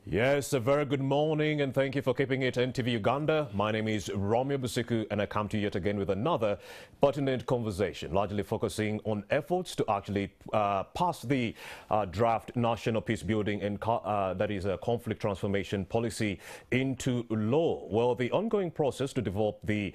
Yes, a very good morning and thank you for keeping it NTV Uganda. My name is Romeo Busiku and I come to you yet again with another pertinent conversation, largely focusing on efforts to actually pass the draft National Peace Building and that is a conflict transformation policy into law. Well, the ongoing process to develop the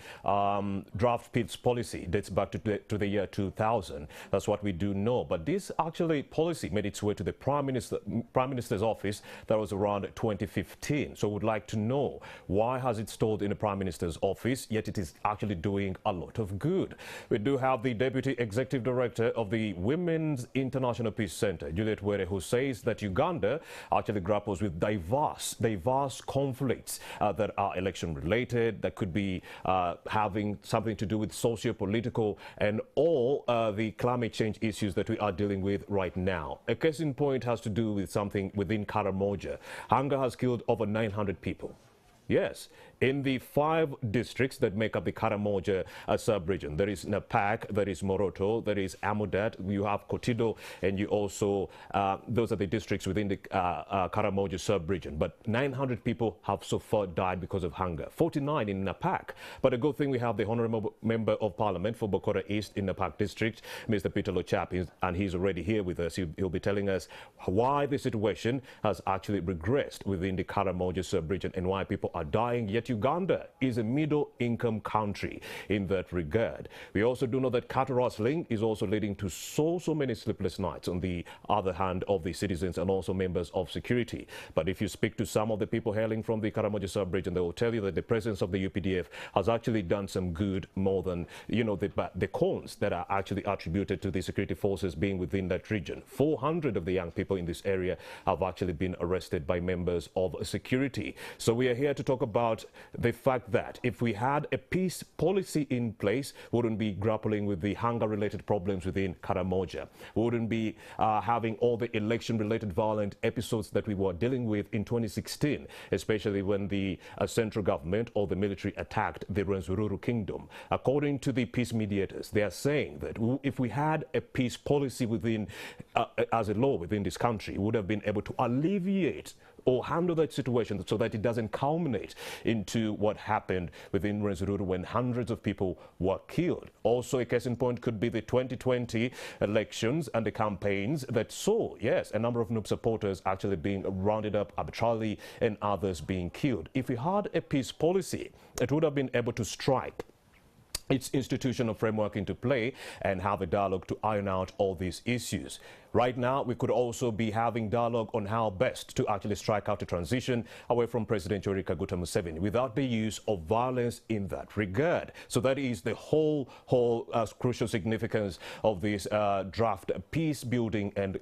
draft peace policy dates back to the year 2000. That's what we do know. But this actually policy made its way to the Prime Minister's office. That was around 2015. So we'd like to know, why has it stalled in the Prime Minister's office, yet it is actually doing a lot of good? We do have the Deputy Executive Director of the Women's International Peace Center, Juliet Were, who says that Uganda actually grapples with diverse conflicts that are election related, that could be having something to do with socio-political and all the climate change issues that we are dealing with right now. A case in point has to do with something within Karamoja. Hunger has killed over 900 people. Yes, in the 5 districts that make up the Karamoja sub-region. There is Napak, there is Moroto, there is Amudat, you have Kotido, and you also, those are the districts within the Karamoja sub-region. But 900 people have so far died because of hunger, 49 in Napak. But a good thing, we have the Honorable Member of Parliament for Bokora East in Napak district, Mr. Peter Lochap, and he's already here with us. He'll be telling us why the situation has actually regressed within the Karamoja sub-region and why people are dying, yet Uganda is a middle-income country in that regard. We also do know that cattle rustling is also leading to so many sleepless nights on the other hand of the citizens and also members of security. But if you speak to some of the people hailing from the Karamoja sub-region, they will tell you that the presence of the UPDF has actually done some good, more than, you know, the cons that are actually attributed to the security forces being within that region. 400 of the young people in this area have actually been arrested by members of security. So we are here to talk about the fact that if we had a peace policy in place, we wouldn't be grappling with the hunger-related problems within Karamoja. We wouldn't be having all the election-related violent episodes that we were dealing with in 2016, especially when the central government or the military attacked the Rwenzururu kingdom. According to the peace mediators, they are saying that if we had a peace policy within, as a law within this country, we would have been able to alleviate or handle that situation so that it doesn't culminate into what happened within Rwenzururu when hundreds of people were killed. Also, a case in point could be the 2020 elections and the campaigns that saw, yes, a number of NUP supporters actually being rounded up arbitrarily and others being killed. If we had a peace policy, it would have been able to strike its institutional framework into play and have a dialogue to iron out all these issues. Right now, we could also be having dialogue on how best to actually strike out a transition away from President Yoweri Kaguta Museveni without the use of violence in that regard. So that is the whole crucial significance of this draft peace building and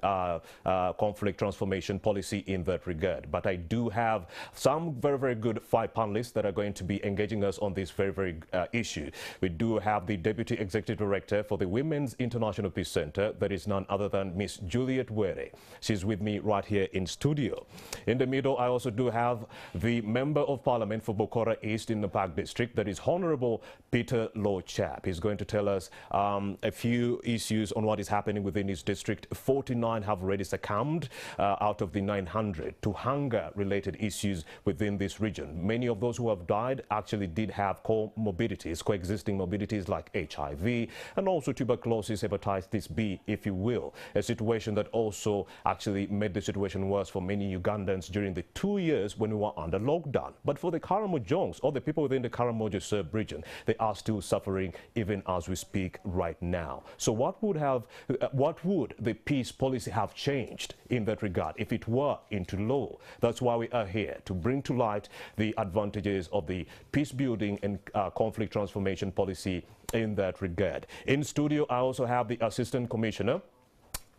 conflict transformation policy in that regard. But I do have some very good 5 panelists that are going to be engaging us on this very issue. We do have the Deputy Executive Director for the Women's International Peace Center, that is none other than Miss Juliet Were. She's with me right here in studio. In the middle, I also do have the Member of Parliament for Bokora East in the Park District, that is Honorable Peter Lochap. He's going to tell us a few issues on what is happening within his district. 49 have already succumbed out of the 900 to hunger-related issues within this region. Many of those who have died actually did have comorbidities, coexisting morbidities like HIV and also tuberculosis, hepatitis B, if you will. A situation that also actually made the situation worse for many Ugandans during the 2 years when we were under lockdown. But for the Karamojons, or the people within the Karamoja sub-region, they are still suffering even as we speak right now. So what would the peace policy have changed in that regard if it were into law? That's why we are here, to bring to light the advantages of the peace building and conflict transformation policy in that regard. In studio, I also have the Assistant Commissioner.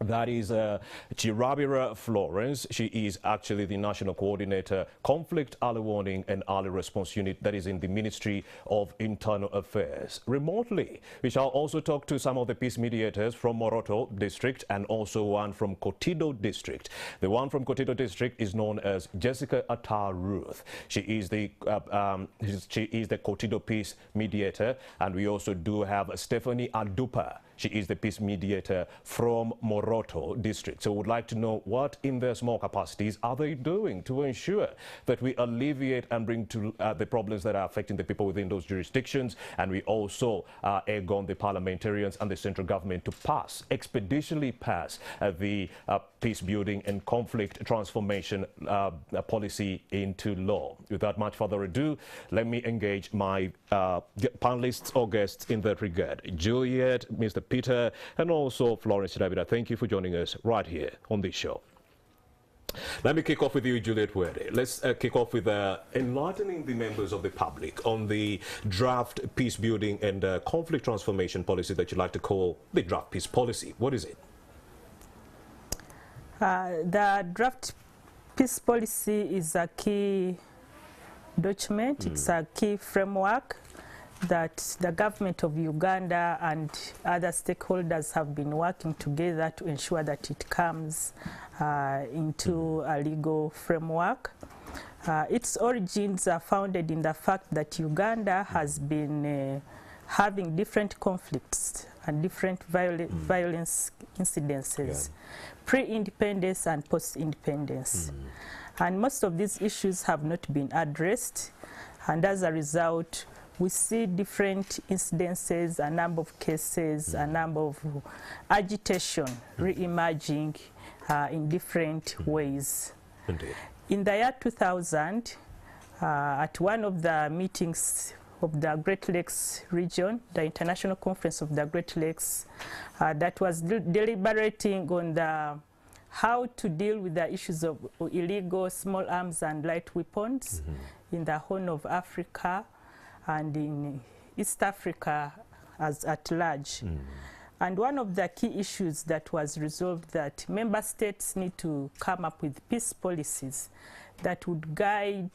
That is Chirabira Florence. She is actually the National Coordinator, Conflict Early Warning and Early Response Unit, that is in the Ministry of Internal Affairs. Remotely, we shall also talk to some of the peace mediators from Moroto District and also one from Kotido District. The one from Kotido District is known as Jessica Atar Ruth. She is the Kotido Peace Mediator, and we also do have Stephanie Adupa. She is the peace mediator from Moroto district. So we'd like to know what in their small capacities are they doing to ensure that we alleviate and bring to the problems that are affecting the people within those jurisdictions, and we also egg on the parliamentarians and the central government to expeditiously pass the peace building and conflict transformation policy into law. Without much further ado, let me engage my panelists or guests in that regard. Juliet, Mr. Peter, and also Florence Davida, thank you for joining us right here on this show. Let me kick off with you, Juliet Werde. Let's kick off with enlightening the members of the public on the draft peace building and conflict transformation policy that you like to call the draft peace policy. What is it? The draft peace policy is a key document. It's a key framework that the government of Uganda and other stakeholders have been working together to ensure that it comes into a legal framework. Its origins are founded in the fact that Uganda has been having different conflicts and different violence incidences, pre-independence and post-independence. And most of these issues have not been addressed, and as a result, we see different incidences, a number of cases, a number of agitation re-emerging in different ways. Indeed. In the year 2000, at one of the meetings of the Great Lakes region, the International Conference of the Great Lakes, that was deliberating on how to deal with the issues of illegal small arms and light weapons in the Horn of Africa and in East Africa at large. And one of the key issues that was resolved that member states need to come up with peace policies that would guide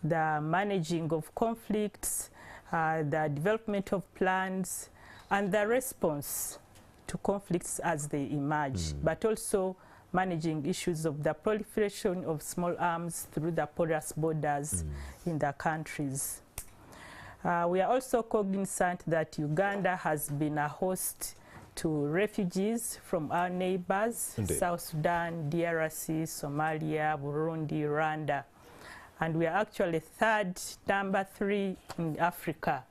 the managing of conflicts, the development of plans, and the response to conflicts as they emerge, but also managing issues of the proliferation of small arms through the porous borders in the countries. We are also cognizant that Uganda has been a host to refugees from our neighbors, Indeed. South Sudan, DRC, Somalia, Burundi, Rwanda. And we are actually number 3 in Africa,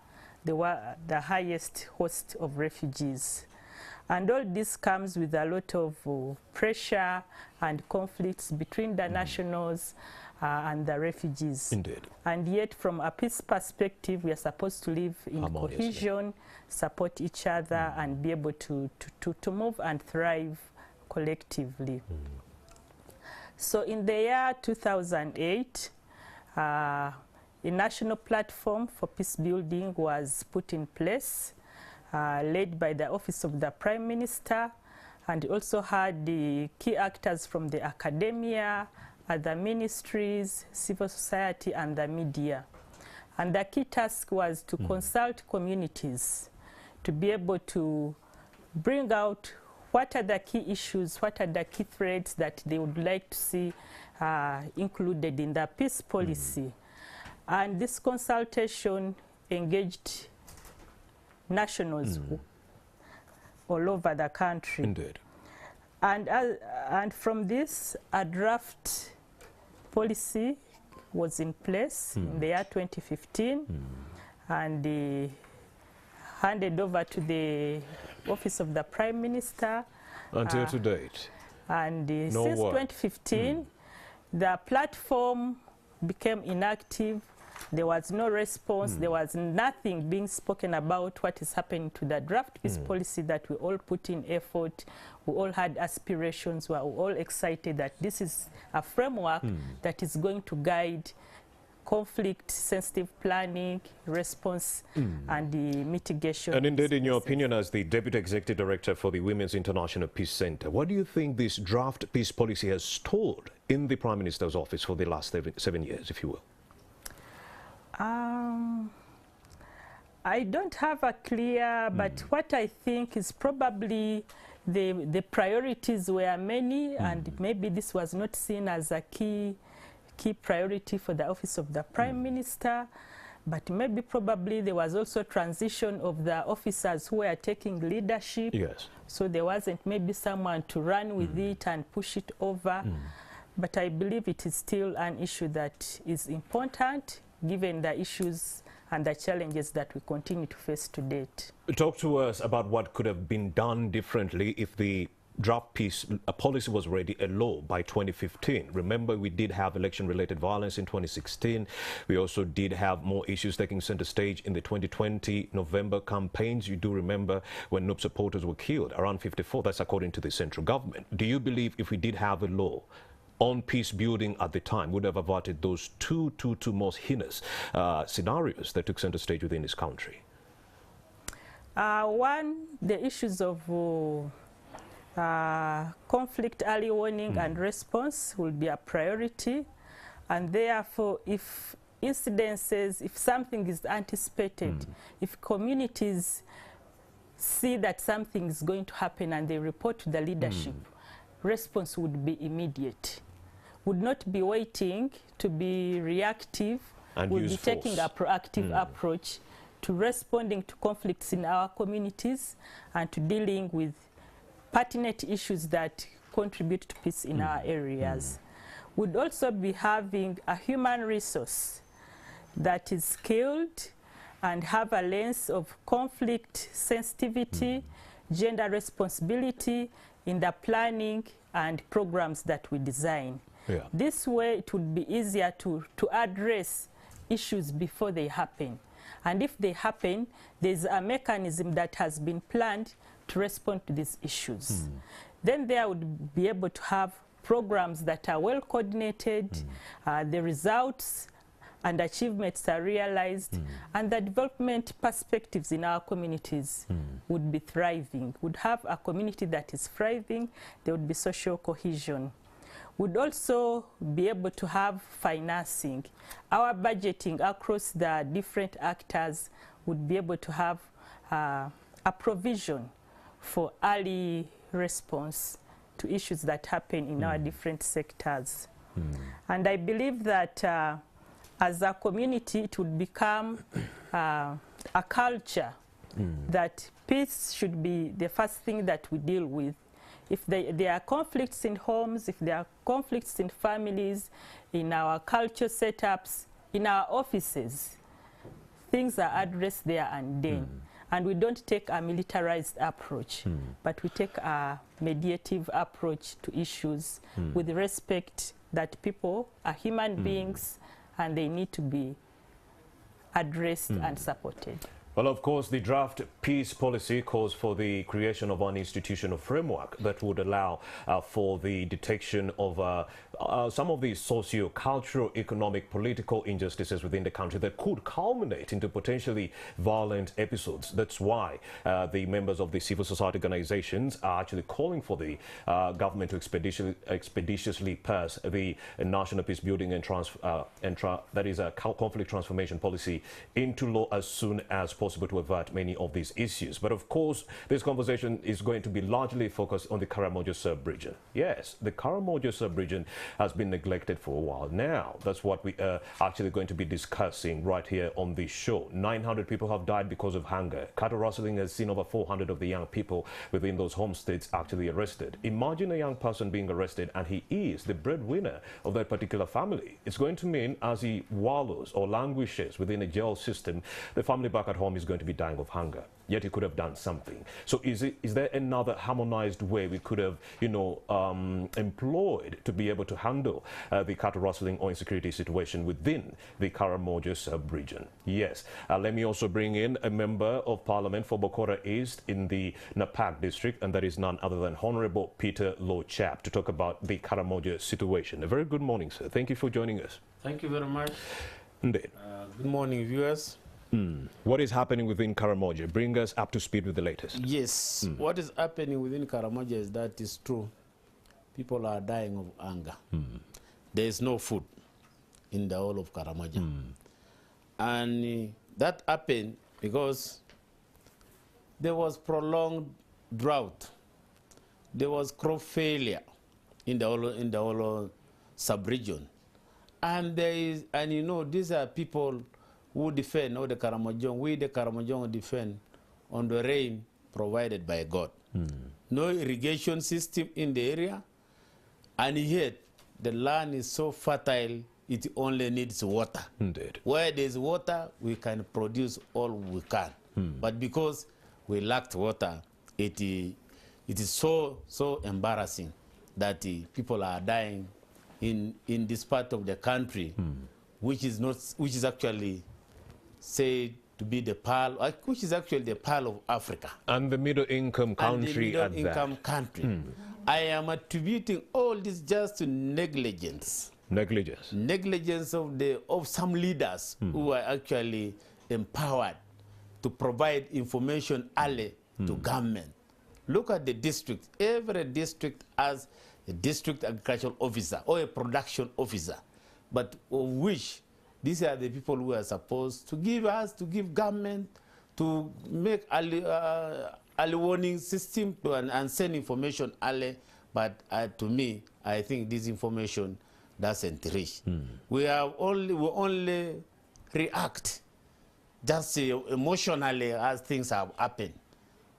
the highest host of refugees. And all this comes with a lot of pressure and conflicts between the nationals and the refugees. Indeed. And yet, from a peace perspective, we are supposed to live in cohesion, support each other, and be able to move and thrive collectively. So in the year 2008, a national platform for peace building was put in place, led by the Office of the Prime Minister, and also had the key actors from the academia, other ministries, civil society, and the media. And the key task was to consult communities to be able to bring out what are the key issues, what are the key threats that they would like to see included in the peace policy. And this consultation engaged nationals all over the country. Indeed. And from this, a draft policy was in place in the year 2015 and handed over to the Office of the Prime Minister. Until to date. And since word. 2015, the platform became inactive. There was no response. There was nothing being spoken about what is happening to the draft peace policy that we all put in effort. We all had aspirations. We were all excited that this is a framework that is going to guide conflict-sensitive planning, response, and the mitigation. And indeed, in your opinion, as the Deputy Executive Director for the Women's International Peace Center, what do you think this draft peace policy has stored in the Prime Minister's office for the last 7 years, if you will? I don't have a clear, but what I think is probably the priorities were many, and maybe this was not seen as a key priority for the Office of the Prime Minister. but maybe probably there was also transition of the officers who were taking leadership. Yes. So there wasn't maybe someone to run with it and push it over. But I believe it is still an issue that is important given the issues and the challenges that we continue to face to date. Talk to us about what could have been done differently if the draft peace policy was already a law by 2015. Remember, we did have election-related violence in 2016. We also did have more issues taking center stage in the 2020 November campaigns. You do remember when NUP supporters were killed, around 54. That's according to the central government. Do you believe if we did have a law on peace building at the time would have averted those two most heinous scenarios that took center stage within this country? One, the issues of conflict early warning and response will be a priority, and therefore if incidences, if something is anticipated, if communities see that something is going to happen and they report to the leadership, response would be immediate, would not be waiting to be reactive, and would be taking a proactive approach to responding to conflicts in our communities and to dealing with pertinent issues that contribute to peace in our areas. Would also be having a human resource that is skilled and have a lens of conflict sensitivity, gender responsibility in the planning and programs that we design. This way it would be easier to address issues before they happen. And if they happen, there's a mechanism that has been planned to respond to these issues. Then there would be able to have programs that are well coordinated, the results and achievements are realized, and the development perspectives in our communities would be thriving. Would have a community that is thriving, there would be social cohesion. Would also be able to have financing. Our budgeting across the different actors would be able to have a provision for early response to issues that happen in our different sectors. And I believe that as a community, it would become a culture that peace should be the first thing that we deal with. If there are conflicts in homes, if there are conflicts in families, in our culture setups, in our offices, things are addressed there and then. And we don't take a militarized approach, but we take a mediative approach to issues with respect that people are human beings and they need to be addressed and supported. Well, of course, the draft peace policy calls for the creation of an institutional framework that would allow for the detection of some of the socio-cultural, economic, political injustices within the country that could culminate into potentially violent episodes. That's why the members of the civil society organizations are actually calling for the government to expeditiously pass the national peace building and that is a conflict transformation policy into law as soon as possible to avert many of these issues. But of course, this conversation is going to be largely focused on the Karamoja sub-region. Yes, the Karamoja sub-region has been neglected for a while now. That's what we are actually going to be discussing right here on the show. 900 people have died because of hunger. Cattle rustling has seen over 400 of the young people within those homesteads actually arrested. Imagine a young person being arrested and he is the breadwinner of that particular family. It's going to mean as he wallows or languishes within a jail system, the family back at home is going to be dying of hunger. Yet he could have done something. So is there another harmonized way we could have, employed to be able to handle the cattle rustling or insecurity situation within the Karamoja sub-region? Yes. Let me also bring in a member of parliament for Bokora East in the Napak district, and that is none other than Honorable Peter Lochap, to talk about the Karamoja situation. A very good morning, sir. Thank you for joining us. Thank you very much. Indeed. Good morning, viewers. What is happening within Karamoja? Bring us up to speed with the latest. Yes, what is happening within Karamoja is that is true. People are dying of hunger. There is no food in the whole of Karamoja. And that happened because there was prolonged drought. There was crop failure in the whole sub-region. And these are people who defend, or the Karamojong, we the Karamojong defend on the rain provided by God. No irrigation system in the area, and yet the land is so fertile, it only needs water. Indeed. Where there's water, we can produce all we can. But because we lacked water, it is so embarrassing that people are dying in this part of the country, which is actually said to be the pearl, which is actually the pearl of Africa. And the middle-income country at that. Middle-income country. I am attributing all this just to negligence. Negligence. Negligence of some leaders who are actually empowered to provide information early to government. Look at the district. Every district has a district agricultural officer or a production officer, but of which these are the people who are supposed to give government, to make early warning system and send information early. But to me, I think this information doesn't reach. We only react just emotionally as things have happened.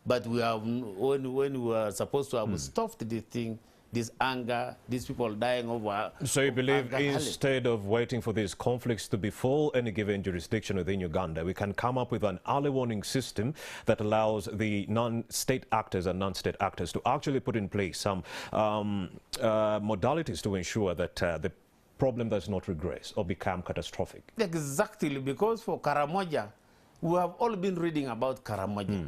But we have, when we are supposed to have stopped the thing, this anger, these people dying over. So you believe anger, instead of waiting for these conflicts to befall any given jurisdiction within Uganda, we can come up with an early warning system that allows the non-state actors and non-state actors to actually put in place some modalities to ensure that the problem does not regress or become catastrophic? Exactly, because for Karamoja, we have all been reading about Karamoja.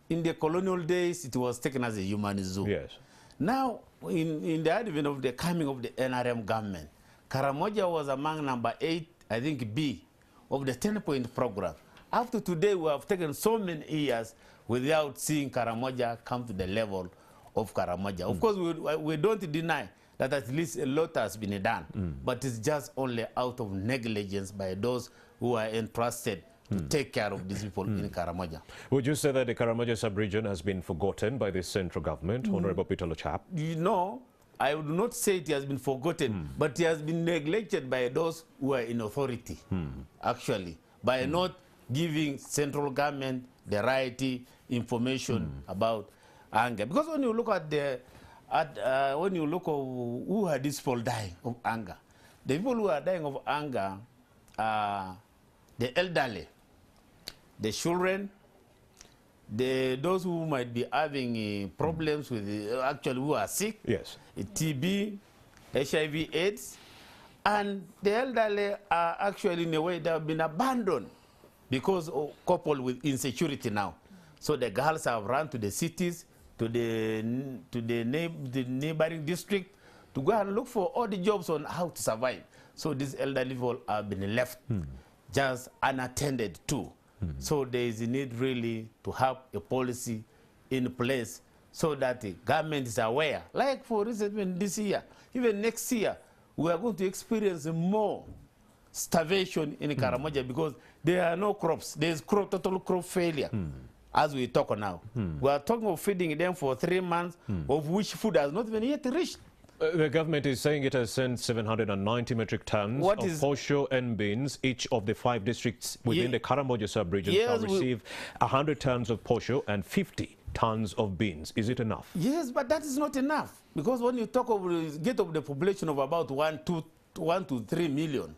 In the colonial days, it was taken as a human zoo. Yes. Now, in the advent of the coming of the NRM government, Karamoja was among number 8, I think B, of the 10-point program. Up to today, we have taken so many years without seeing Karamoja come to the level of Karamoja. Of course, we don't deny that at least a lot has been done, but it's just only out of negligence by those who are entrusted to take care of these people in Karamoja. Would you say that the Karamoja sub-region has been forgotten by the central government, Honorable Peter Lochap? You know, I would not say it has been forgotten, but it has been neglected by those who are in authority, actually, by not giving central government the right information about anger. Because when you look at when you look at who are these people dying of anger, the people who are dying of anger are the elderly, the children, those who might be having problems with, actually who are sick, yes, TB, HIV, AIDS, and the elderly are actually in a way they have been abandoned because of coupled with insecurity now. So the girls have run to the cities, to the neighboring district to go and look for all the jobs on how to survive. So these elderly people have been left just unattended to. So there is a need really to have a policy in place so that the government is aware. Like for instance, this year, even next year, we are going to experience more starvation in Karamoja because there are no crops. There is total crop failure. As we talk now, we are talking of feeding them for 3 months, of which food has not even yet reached. The government is saying it has sent 790 metric tons of posho and beans. Each of the 5 districts within the Karamoja sub-region shall receive 100 tons of posho and 50 tons of beans. Is it enough? Yes, but that is not enough. Because when you talk of the population of about 1 to 3 million,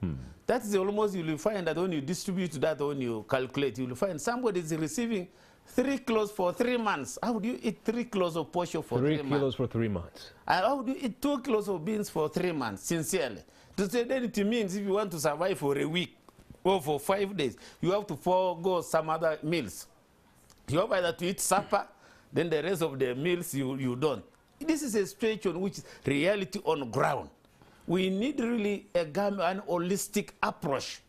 that is almost, you will find that when you distribute that, when you calculate, you will find somebody is receiving 3 kilos for 3 months. How would you eat 3 kilos of posho for 3 months? 3 kilos for 3 months. And how would you eat 2 kilos of beans for 3 months, sincerely? To say that it means if you want to survive for a week or for 5 days, you have to forego some other meals. You have either to eat supper, then the rest of the meals you don't. This is a situation which is reality on ground. We need really an holistic approach.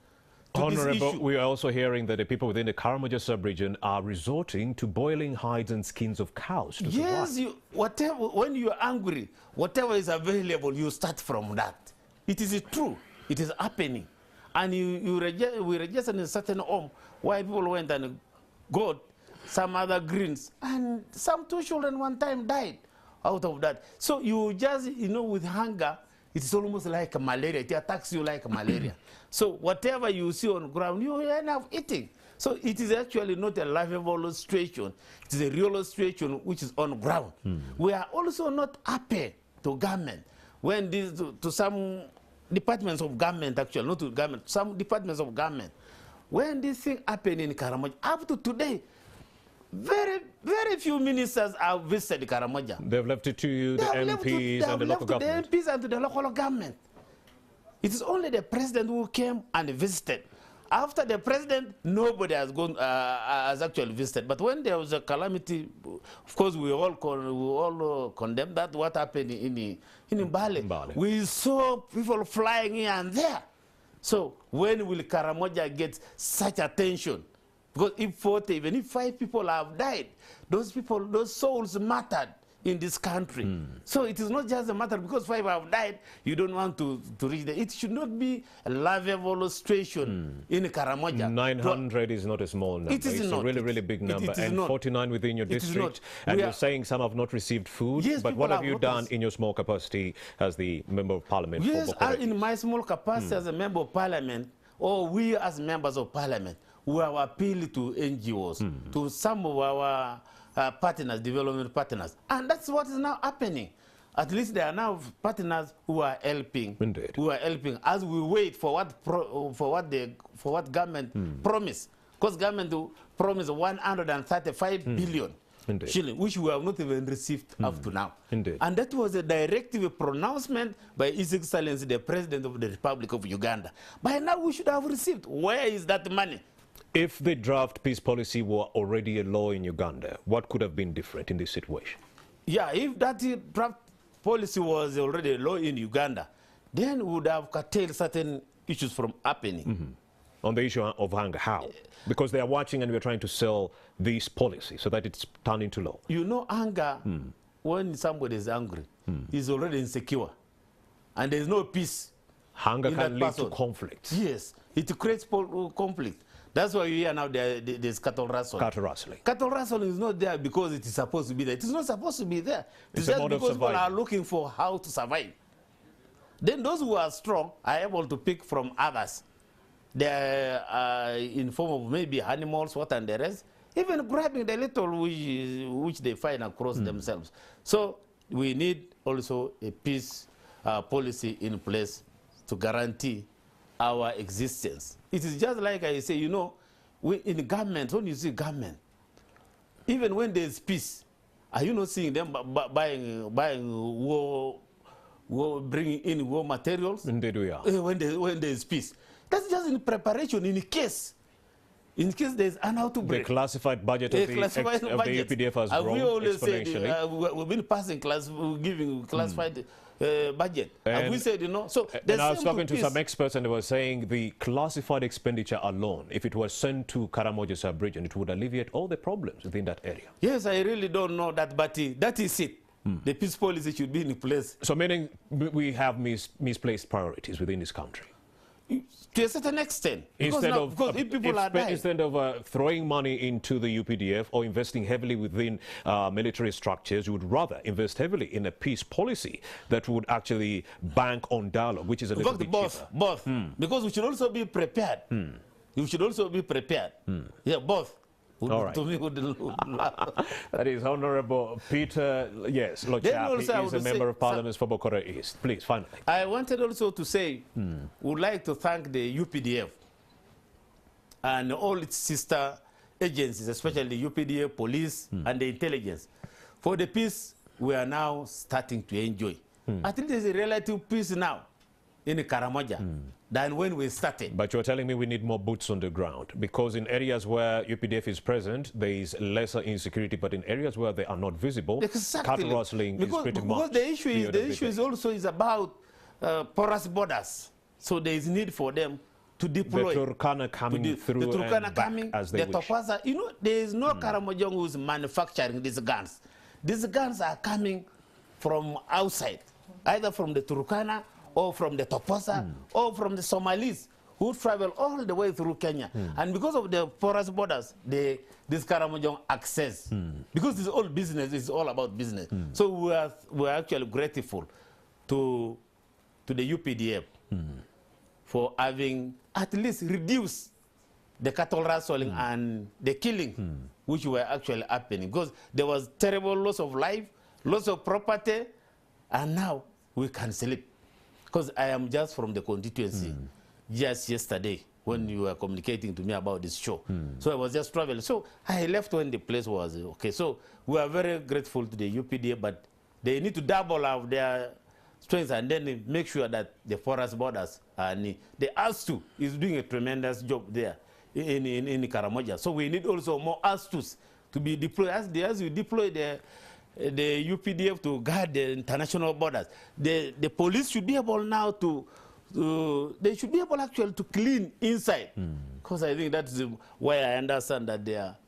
Honorable, we are also hearing that the people within the Karamoja sub-region are resorting to boiling hides and skins of cows to survive. Yes, when you are angry, whatever is available, you start from that. It is true. It is happening. And we registered in a certain home where people went and got some other greens. And some 2 children one time died out of that. So you just, with hunger, it is almost like malaria. It attacks you like malaria. So whatever you see on ground, you end up eating. So it is actually not a livable situation. It is a real situation which is on ground. We are also not happy to government when this to some departments of government, actually not to government, some departments of government. When this thing happened in Karamoja, up to today, very few ministers have visited Karamoja. They've left it to you, the MPs and the local government. The MPs and the local government. It is only the president who came and visited. After the president, nobody has gone has actually visited. But when there was a calamity, of course, we all condemn that. What happened in Mbale? We saw people flying here and there. So when will Karamoja get such attention? Because if 40, even if 5 people have died, those people, those souls mattered in this country. So it is not just a matter because 5 have died, you don't want to reach there. It should not be a livable situation in Karamoja. 900 is not a small number. It is it's not. A really, really big number. And not. 49 within your district. And you're saying some have not received food. Yes, but what have you done in your small capacity as the Member of Parliament? Yes, in my small capacity as a Member of Parliament, or we as members of Parliament, we have appealed to NGOs, to some of our partners, development partners. And that's what is now happening. At least there are now partners who are helping. Indeed. Who are helping as we wait for what government promised. Because government promised 135 billion shilling, which we have not even received up to now. Indeed. And that was a directive pronouncement by His Excellency, the President of the Republic of Uganda. By now we should have received. Where is that money? If the draft peace policy were already a law in Uganda, what could have been different in this situation? Yeah, if that draft policy was already a law in Uganda, then we would have curtailed certain issues from happening. On the issue of hunger, how? Because they are watching and we're trying to sell this policy so that it's turned into law. You know, hunger, when somebody is hungry, is already insecure. And there's no peace. Hunger can lead to conflict. Yes, it creates conflict. That's why you hear now there's cattle rustling. Cattle rustling. Cattle rustling is not there because it is supposed to be there. It is not supposed to be there. It's just because people are looking for how to survive. Then those who are strong are able to pick from others. They are in form of maybe animals, what and the rest, even grabbing the little which they find across themselves. So we need also a peace policy in place to guarantee our existence. It is just like I say, you know, in government, when you see government, even when there's peace, are you not seeing them buying war, bringing in war materials? Indeed we are. When there's peace. That's just in preparation, in case there's an outbreak. The classified budget of the UPDF has grown exponentially. We've been passing giving classified budget. And we said, you know, so and I was talking to some experts and they were saying the classified expenditure alone, if it was sent to Karamoja sub-region, it would alleviate all the problems within that area. Yes, I really don't know that, but that is it. The peace policy should be in place. So meaning we have misplaced priorities within this country? To a certain extent. Because if people are dying. Instead of throwing money into the UPDF or investing heavily within military structures, you would rather invest heavily in a peace policy that would actually bank on dialogue, which is a little bit cheaper. Both. Because we should also be prepared. You should also be prepared. Yeah, both. All right. That is Honorable Peter, yes, Lochapi is a Member of Parliament for Bokora East. Please, finally. I wanted also to say, would like to thank the UPDF and all its sister agencies, especially the UPDF, police, and the intelligence, for the peace we are now starting to enjoy. I think there's a relative peace now in Karamoja than when we started. But you're telling me we need more boots on the ground, because in areas where UPDF is present, there is lesser insecurity, but in areas where they are not visible, cattle rustling is pretty much. Because the issue is also about porous borders. So there is need for them to deploy. The Turkana coming through the Turkana coming, as they the Topasa. You know, there is no Karamojong who is manufacturing these guns. These guns are coming from outside, either from the Turkana or from the Toposa, or from the Somalis, who travel all the way through Kenya. And because of the porous borders, this Karamojong access, because it's all business, it's all about business. So we are actually grateful to to the UPDF for having at least reduced the cattle rustling and the killing which were actually happening, because there was terrible loss of life, loss of property, and now we can sleep. Because I am just from the constituency just yesterday when you were communicating to me about this show. So I was just traveling. So I left when the place was okay. So we are very grateful to the UPDA, but they need to double up their strength and then make sure that the forest borders are near. The ASTU is doing a tremendous job there in Karamoja. So we need also more ASTUs to be deployed. As we deploy the UPDF to guard the international borders, the police should be able now they should be able actually to clean inside, because I think that's why I understand that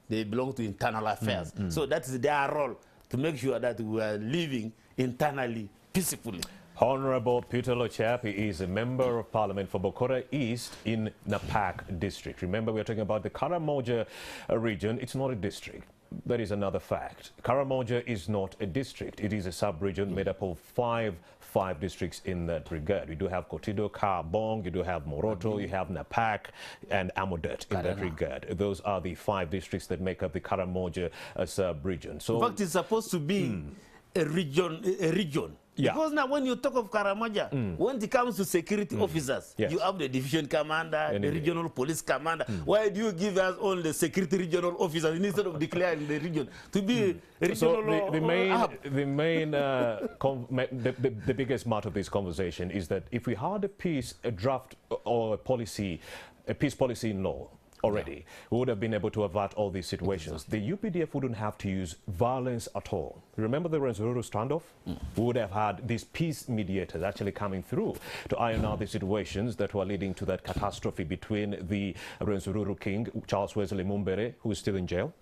they belong to internal affairs. So that is their role, to make sure that we are living internally peacefully. Honorable Peter Lochapi is a member of parliament for Bokora East in Napak district. Remember, we're talking about the Karamoja region. It's not a district. That is another fact. Karamoja is not a district. It is a sub-region made up of five districts in that regard. You do have Kotido, Karbong, you do have Moroto, you have Napak, and Amodet in that regard. Those are the 5 districts that make up the Karamoja sub-region. So, in fact, it's supposed to be a region. Yeah. Because now when you talk of Karamoja, when it comes to security officers, you have the division commander, the regional police commander. Why do you give us all the security regional officers instead of declaring the region to be a regional the biggest part of this conversation is that if we had a draft or a peace policy in law already, we would have been able to avert all these situations. The UPDF wouldn't have to use violence at all. Remember the Rwenzururu standoff? We would have had these peace mediators actually coming through to iron out the situations that were leading to that catastrophe between the Rwenzururu king, Charles Wesley Mumbere, who is still in jail.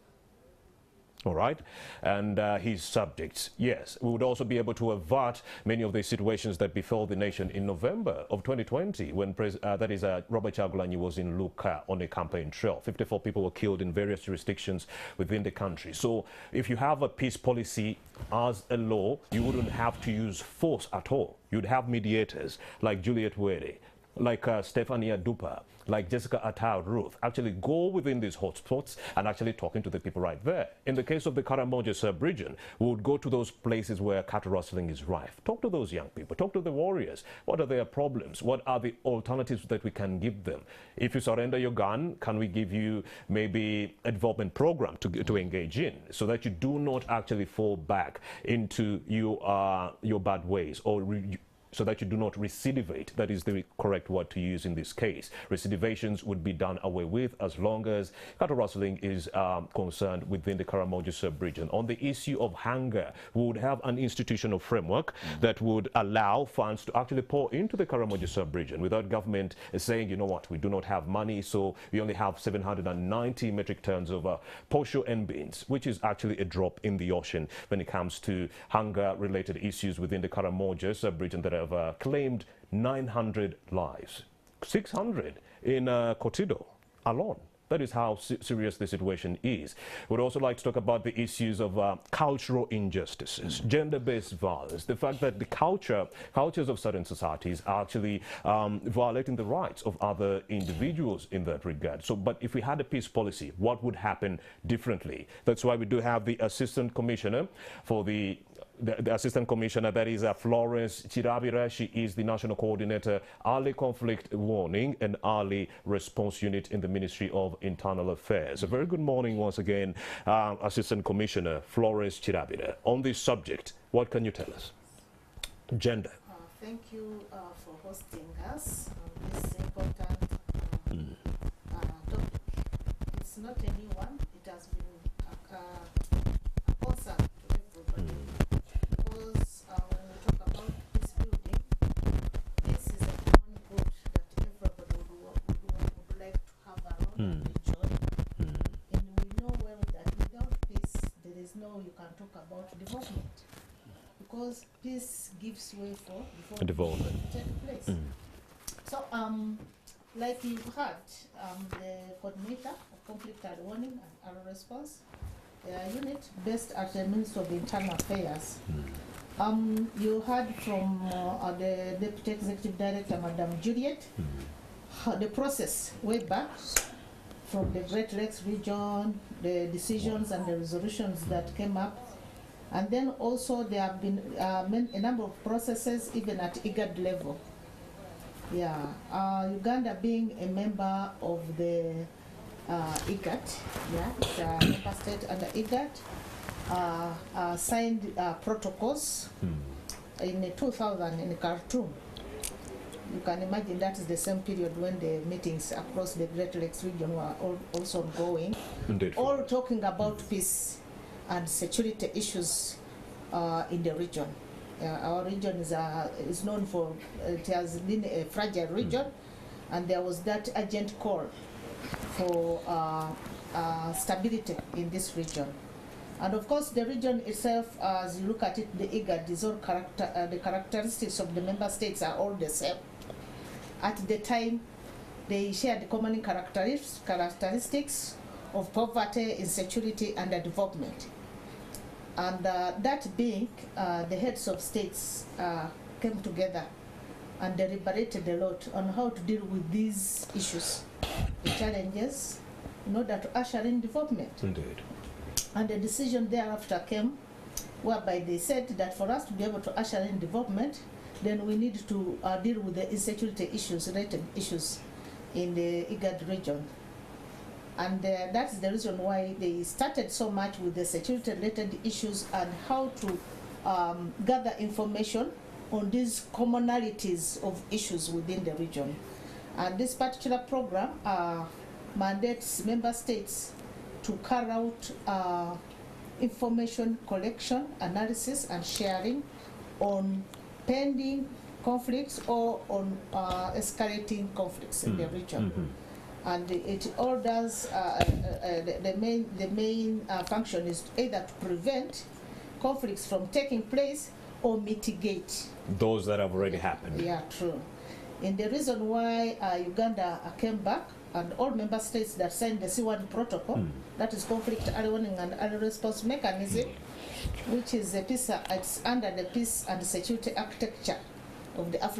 All right, and his subjects. Yes, we would also be able to avert many of the situations that befell the nation in November of 2020 when Robert Chagulanyi was in Luka on a campaign trail. 54 people were killed in various jurisdictions within the country. So if you have a peace policy as a law, you wouldn't have to use force at all. You'd have mediators like Juliet Were, like Stefania Dupa, like Jessica Atau Ruth, actually go within these hotspots and actually talking to the people right there. In the case of the Karamoja sub-region, we would go to those places where cattle rustling is rife. Talk to those young people, talk to the warriors. What are their problems? What are the alternatives that we can give them? If you surrender your gun, can we give you maybe a development program to engage in so that you do not actually fall back into your bad ways, or so that you do not recidivate. That is the correct word to use in this case. Recidivations would be done away with as long as cattle rustling is concerned within the Karamoja sub-region. On the issue of hunger, we would have an institutional framework that would allow funds to actually pour into the Karamoja sub-region without government saying, you know what, we do not have money, so we only have 790 metric tons of posho and beans, which is actually a drop in the ocean when it comes to hunger-related issues within the Karamoja sub-region that have claimed 900 lives, 600 in Kotido alone. That is how serious the situation is. We'd also like to talk about the issues of cultural injustices, gender-based violence, the fact that the cultures of certain societies are actually violating the rights of other individuals in that regard. So, but if we had a peace policy, what would happen differently? That's why we do have the Assistant Commissioner for the Assistant Commissioner, that is Florence Chirabira. She is the National Coordinator, Early Conflict Warning and Early Response Unit in the Ministry of Internal Affairs. A very good morning once again, Assistant Commissioner Florence Chirabira. On this subject, what can you tell us? Gender. Thank you for hosting us on this important topic. It's not a new one. It has been a concern to everybody. Because when we talk about peace building, this is a common good that everybody would like to have around and enjoy. And we know well that without peace, there is no, you can talk about development. Because peace gives way for development to take place. So, like you've heard, the coordinator of conflict and warning and our response unit based at the Ministry of Internal Affairs. You heard from the Deputy Executive Director, Madam Juliet, the process way back from the Great Lakes region, the decisions and the resolutions that came up. And then also there have been a number of processes even at IGAD level. Yeah, Uganda being a member of the IGAD, yeah, it's a member state under IGAD, signed protocols in 2000 in Khartoum. You can imagine that is the same period when the meetings across the Great Lakes region were also going, all talking about peace and security issues in the region. Our region is known for, it has been a fragile region, and there was that urgent call for stability in this region. And of course, the region itself, as you look at it, the IGAD is all the characteristics of the member states are all the same. At the time, they shared common characteristics of poverty, insecurity, and development. And that being, the heads of states came together and deliberated a lot on how to deal with these issues, the challenges, in order to usher in development. Indeed. And the decision thereafter came whereby they said that for us to be able to usher in development, then we need to deal with the insecurity issues, related issues in the IGAD region. And that's the reason why they started so much with the security-related issues and how to gather information on these commonalities of issues within the region. And this particular program mandates member states to carry out information collection, analysis, and sharing on pending conflicts or on escalating conflicts in the region. And it all does, the main function is either to prevent conflicts from taking place or mitigate those that have already happened. Yeah, true. And the reason why Uganda came back, and all member states that signed the C1 protocol, that is conflict early warning and early response mechanism, which is a piece, it's under the peace and security architecture of the African